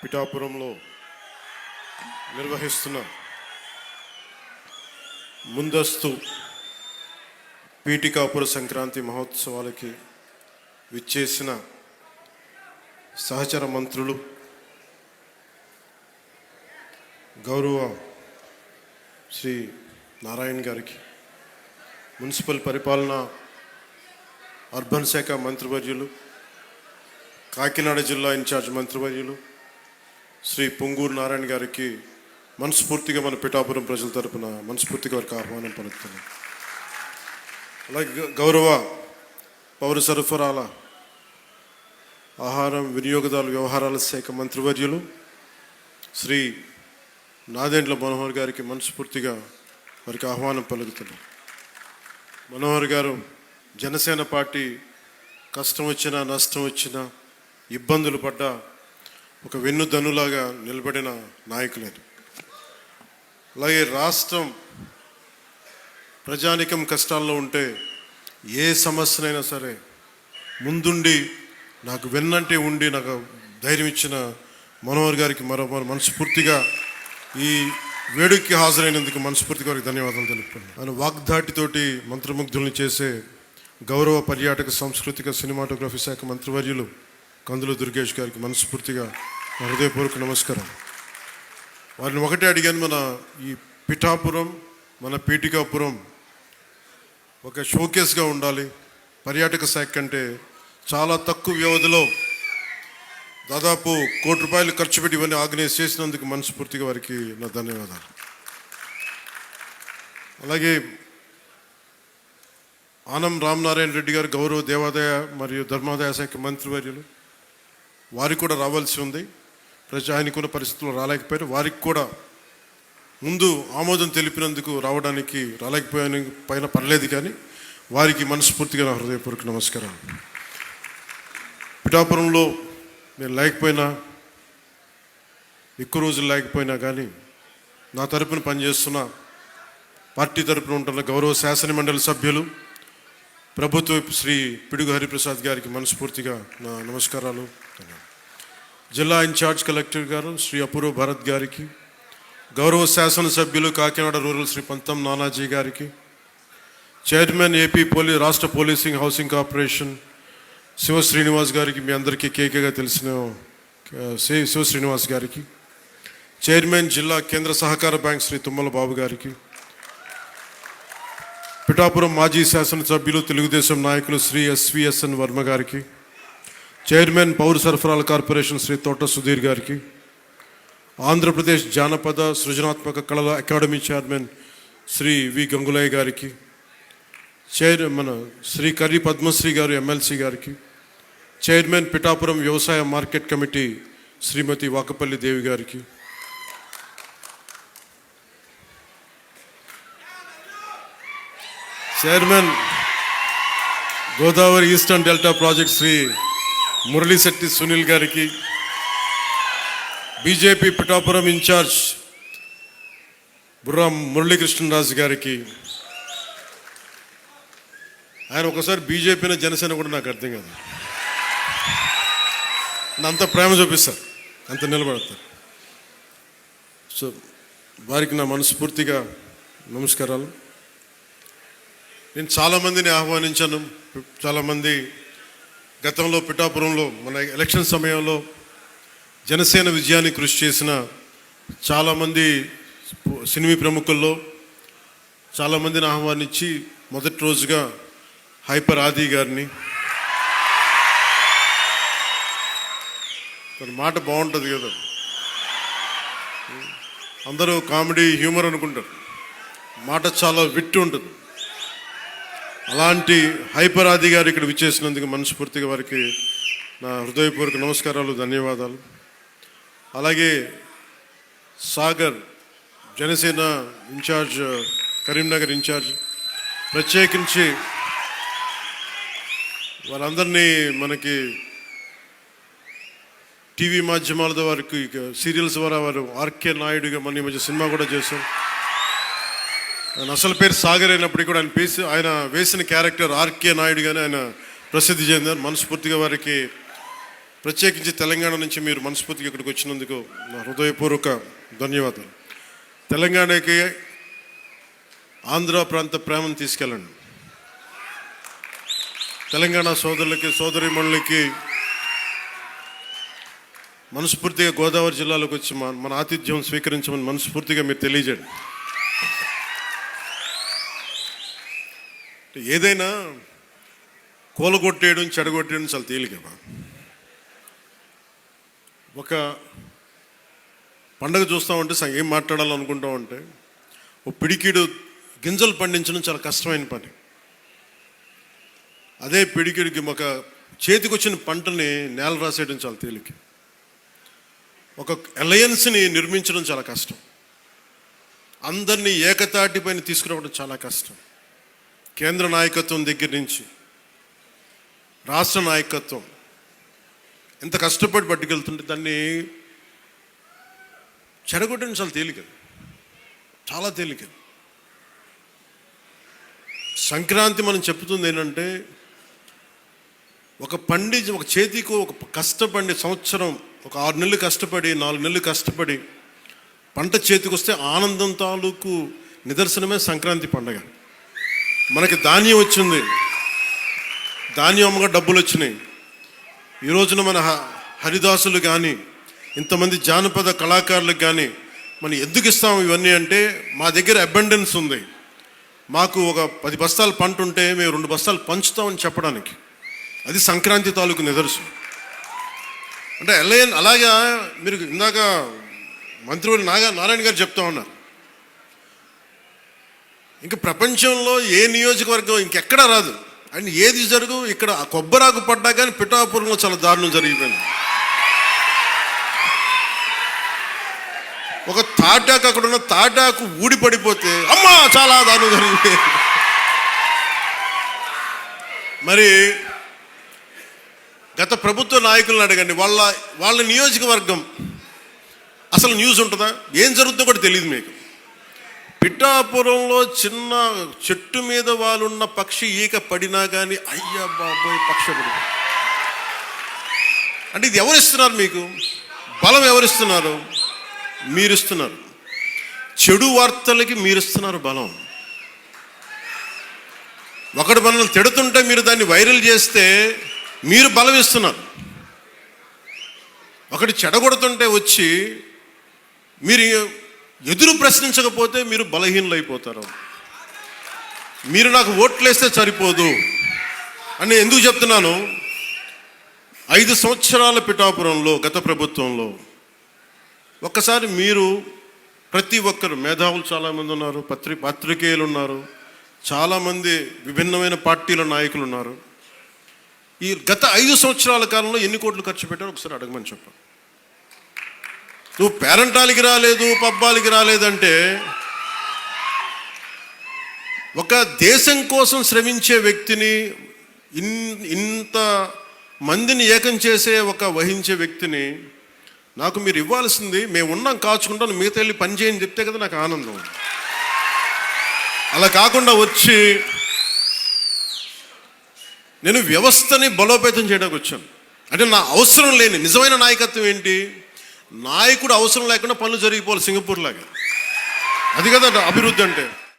పిఠాపురంలో నిర్వహిస్తున్న ముందస్తు పీఠికాపుర సంక్రాంతి మహోత్సవాలకి విచ్చేసిన సహచర మంత్రులు, గౌరవ శ్రీ నారాయణ గారికి, మున్సిపల్ పరిపాలన అర్బన్ శాఖ మంత్రివర్యులు, కాకినాడ జిల్లా ఇన్ఛార్జ్ మంత్రివర్యులు శ్రీ పొంగూరు నారాయణ గారికి మనస్ఫూర్తిగా మన పిఠాపురం ప్రజల తరపున మనస్ఫూర్తిగా వారికి ఆహ్వానం పలుకుతున్నాం. అలాగే గౌరవ పౌర సరఫరాల, ఆహారం, వినియోగదారుల వ్యవహారాల శాఖ మంత్రివర్యులు శ్రీ నాదెండ్ల మనోహర్ గారికి మనస్ఫూర్తిగా వారికి ఆహ్వానం పలుకుతున్నాం. మనోహర్ గారు జనసేన పార్టీ కష్టం వచ్చినా నష్టం వచ్చినా ఇబ్బందులు పడ్డా ఒక వెన్నుదన్నులాగా నిలబడిన నాయకులేదు. అలాగే రాష్ట్రం ప్రజానికం కష్టాల్లో ఉంటే ఏ సమస్యనైనా సరే ముందుండి నాకు వెన్నంటే ఉండి నాకు ధైర్యం ఇచ్చిన మనోహర్ గారికి మరో మనస్ఫూర్తిగా ఈ వేడుకకి హాజరైనందుకు మనస్ఫూర్తిగా వారికి ధన్యవాదాలు తెలుపుతున్నాను. ఆయన వాగ్దాటితోటి మంత్రముగ్ధుల్ని చేసే గౌరవ పర్యాటక సాంస్కృతిక సినిమాటోగ్రఫీ శాఖ మంత్రివర్యులు కందుల దుర్గేష్ గారికి మనస్ఫూర్తిగా హృదయపూర్వక నమస్కారం. వారిని ఒకటే అడిగాను, మన ఈ పిఠాపురం, మన పీఠికాపురం ఒక షోకేస్గా ఉండాలి. పర్యాటక శాఖ కంటే చాలా తక్కువ వ్యవధిలో దాదాపు ₹1 కోటి ఖర్చు పెట్టి ఇవన్నీ ఆర్గనైజ్ చేసినందుకు మనస్ఫూర్తిగా వారికి నా ధన్యవాదాలు. అలాగే ఆనం రామనారాయణ రెడ్డి గారు గౌరవ దేవాదాయ మరియు ధర్మాదాయ శాఖ మంత్రివర్యులు, వారికి కూడా రావాల్సి ఉంది. ఆయనకున్న పరిస్థితుల్లో రాలేకపోయారు. వారికి కూడా ముందు ఆమోదం తెలిపినందుకు రాలేకపోయిన పర్లేదు, కానీ వారికి మనస్ఫూర్తిగా నా హృదయపూర్వక నమస్కారం. పిఠాపురంలో నేను లేకపోయినా, ఎక్కువ రోజులు లేకపోయినా కానీ నా తరపున పనిచేస్తున్న పార్టీ తరపున ఉంటున్న గౌరవ శాసన మండలి సభ్యులు, ప్రభుత్వ శ్రీ పిడుగు హరిప్రసాద్ గారికి మనస్ఫూర్తిగా నా నమస్కారాలు. జిల్లా ఇన్ఛార్జ్ కలెక్టర్ గారు శ్రీ అపూర్వ భారత్ గారికి, గౌరవ శాసనసభ్యులు కాకినాడ రూరల్ శ్రీ పంతం నానాజీ గారికి, చైర్మన్ ఏపీ రాష్ట్ర policing housing corporation Shiva Srinivas గారికి, మీ అందరికీ కేకేగా తెలిసిన శివ శ్రీనివాస్ గారికి, చైర్మన్ జిల్లా కేంద్ర సహకార బ్యాంక్ శ్రీ తుమ్మల బాబు గారికి, పిఠాపురం మాజీ శాసనసభ్యులు తెలుగుదేశం నాయకులు శ్రీ ఎస్విఎస్ఎన్ వర్మ గారికి, చైర్మన్ పౌర సరఫరాల కార్పొరేషన్ శ్రీ తోట సుధీర్ గారికి, ఆంధ్రప్రదేశ్ జానపద సృజనాత్మక కళల అకాడమీ చైర్మన్ శ్రీ వి గంగులయ్య గారికి, మన శ్రీ కర్రి పద్మశ్రీ గారు ఎమ్మెల్సీ గారికి, చైర్మన్ పిఠాపురం వ్యవసాయ మార్కెట్ కమిటీ శ్రీమతి వాకపల్లి దేవి గారికి, chairman Godavari eastern delta project Shri Muralisetti Sunil గారికి, బీజేపీ పిఠాపురం ఇన్ఛార్జ్ బుర్రా మురళీకృష్ణరాజు గారికి. ఆయన ఒకసారి బీజేపీని జనసేన కూడా నాకు అర్థం కాదు, అంత ప్రేమ చూపిస్తారు, అంత నిలబడతారు. సో వారికి నా మనస్ఫూర్తిగా నమస్కారాలు. నేను చాలామందిని ఆహ్వానించాను. చాలామంది గతంలో పిఠాపురంలో మన ఎలక్షన్ సమయంలో జనసేన విజయాన్ని కృషి చేసిన చాలామంది సినిమా ప్రముఖుల్లో చాలామందిని ఆహ్వానించి మొదటి రోజుగా హైపర్ ఆది గారిని, మాట బాగుంటుంది కదా, అందరూ కామెడీ హ్యూమర్ అనుకుంటారు, మాట చాలా విట్టు ఉంటుంది. అలాంటి హైపర్ ఆది గారు ఇక్కడ విచ్చేసినందుకు మనస్ఫూర్తిగా వారికి నా హృదయపూర్వక నమస్కారాలు, ధన్యవాదాలు. అలాగే సాగర్ జనసేన ఇన్ఛార్జ్, కరీంనగర్ ఇన్ఛార్జ్, ప్రత్యేకించి వారందరినీ మనకి టీవీ మాధ్యమాల ద్వారా, సీరియల్స్ ద్వారా వారు ఆర్కే నాయుడుగా మన ఈ మధ్య సినిమా కూడా చేశాం. ఆయన అసలు పేరు సాగర్ అయినప్పటికీ కూడా ఆయన వేసిన క్యారెక్టర్ ఆర్కే నాయుడుగానే ఆయన ప్రసిద్ధి చెందారు. మనస్ఫూర్తిగా వారికి ప్రత్యేకించి తెలంగాణ నుంచి మీరు మనస్ఫూర్తిగా ఇక్కడికి వచ్చినందుకు నా హృదయపూర్వక ధన్యవాదాలు. తెలంగాణకి ఆంధ్ర ప్రాంత ప్రేమను తీసుకెళ్ళండి. తెలంగాణ సోదరులకి సోదరీమణులకి మనస్ఫూర్తిగా గోదావరి జిల్లాలోకి వచ్చి మన ఆతిథ్యం స్వీకరించమని మనస్ఫూర్తిగా మీరు తెలియజేయండి. ఏదైనా కూలగొట్టేయడం చెడగొట్టేయడం చాలా తేలికమ్మా. ఒక పండగ చూస్తామంటే ఏం మాట్లాడాలనుకుంటామంటే ఓ పిడికిడు గింజలు పండించడం చాలా కష్టమైన పని. అదే పిడికిడికి ఒక చేతికి వచ్చిన పంటని నేల రాసేయడం చాలా తేలిక. ఒక అలయన్స్ని నిర్మించడం చాలా కష్టం. అందరినీ ఏకతాటిపైన తీసుకురావడం చాలా కష్టం. కేంద్ర నాయకత్వం దగ్గర నుంచి రాష్ట్ర నాయకత్వం ఎంత కష్టపడి పట్టుకెళ్తుంటే దాన్ని చెడగొట్టడం చాలా తేలిక, చాలా తేలిక. సంక్రాంతి మనం చెప్తుంది ఏంటంటే ఒక చేతికి ఒక కష్టపడి సంవత్సరం ఒక 6 నెలలు కష్టపడి 4 నెలలు కష్టపడి పంట చేతికి వస్తే ఆనందం తాలూకు నిదర్శనమే సంక్రాంతి పండగ. మనకి ధాన్యం వచ్చింది, ధాన్యం అమ్మగా డబ్బులు వచ్చినాయి. ఈ రోజున మన హరిదాసులు కానీ ఇంతమంది జానపద కళాకారులకు కానీ మనం ఎందుకు ఇస్తాం ఇవన్నీ అంటే మా దగ్గర అబండెన్స్ ఉంది. మాకు ఒక 10 బస్తాలు పంట ఉంటే మేము 2 బస్తాలు పంచుతామని చెప్పడానికి. అది సంక్రాంతి తాలూకు నిదర్శనం. అంటే అలాగా మీరు ఇందాక మంత్రివర్యులు నారాయణ గారు చెప్తా ఉన్నారు, ఇంకా ప్రపంచంలో ఏ నియోజకవర్గం ఇంకెక్కడా రాదు అని ఏది జరుగు. ఇక్కడ కొబ్బరాకు పడ్డా కానీ పిఠాపురంలో చాలా దారుణం జరిగిపోయింది. ఒక తాటాకు అక్కడ ఉన్న తాటాకు ఊడిపడిపోతే అమ్మా చాలా దారుణం జరిగిపోయింది. మరి గత ప్రభుత్వ నాయకులను అడగండి, వాళ్ళ నియోజకవర్గం అసలు న్యూస్ ఉంటుందా, ఏం జరుగుతుందో కూడా తెలియదు మీకు. పిఠాపురంలో చిన్న చెట్టు మీద వాళ్ళున్న పక్షి ఈక పడినా కానీ అయ్యా బాబోయ్ పక్షి పడి. అంటే ఇది ఎవరిస్తున్నారు మీకు బలం? ఎవరిస్తున్నారు? మీరిస్తున్నారు. చెడు వార్తలకి మీరిస్తున్నారు బలం. ఒకటి మనల్ని తిడుతుంటే మీరు దాన్ని వైరల్ చేస్తే మీరు బలం ఇస్తున్నారు. ఒకటి చెడగొడుతుంటే వచ్చి మీరు ఎదురు ప్రశ్నించకపోతే మీరు బలహీనలు అయిపోతారు. మీరు నాకు ఓట్లేస్తే సరిపోదు అని ఎందుకు చెప్తున్నాను? 5 సంవత్సరాల పిఠాపురంలో గత ప్రభుత్వంలో ఒక్కసారి మీరు ప్రతి ఒక్కరు మేధావులు చాలామంది ఉన్నారు, పత్రికేయులు ఉన్నారు, చాలామంది విభిన్నమైన పార్టీల నాయకులు ఉన్నారు. ఈ గత 5 సంవత్సరాల కాలంలో ఎన్ని కోట్లు ఖర్చు పెట్టారో ఒకసారి అడగమని చెప్పాను. నువ్వు పేరంటాలకి రాలేదు, పబ్బాలకి రాలేదంటే ఒక దేశం కోసం శ్రమించే వ్యక్తిని, ఇంత మందిని ఏకం చేసే వహించే వ్యక్తిని నాకు మీరు ఇవ్వాల్సింది, మేము ఉన్నాం కాచుకుంటాను, మిగతా వెళ్ళి పని చేయని చెప్తే కదా నాకు ఆనందం. అలా కాకుండా వచ్చి నేను వ్యవస్థని బలోపేతం చేయడానికి వచ్చాను. అంటే నా అవసరం లేని నిజమైన నాయకత్వం ఏంటి? నాయకుడు అవసరం లేకుండా పనులు జరిగిపోవాలి సింగపూర్ లాగా. అది కదా అభివృద్ధి అంటే.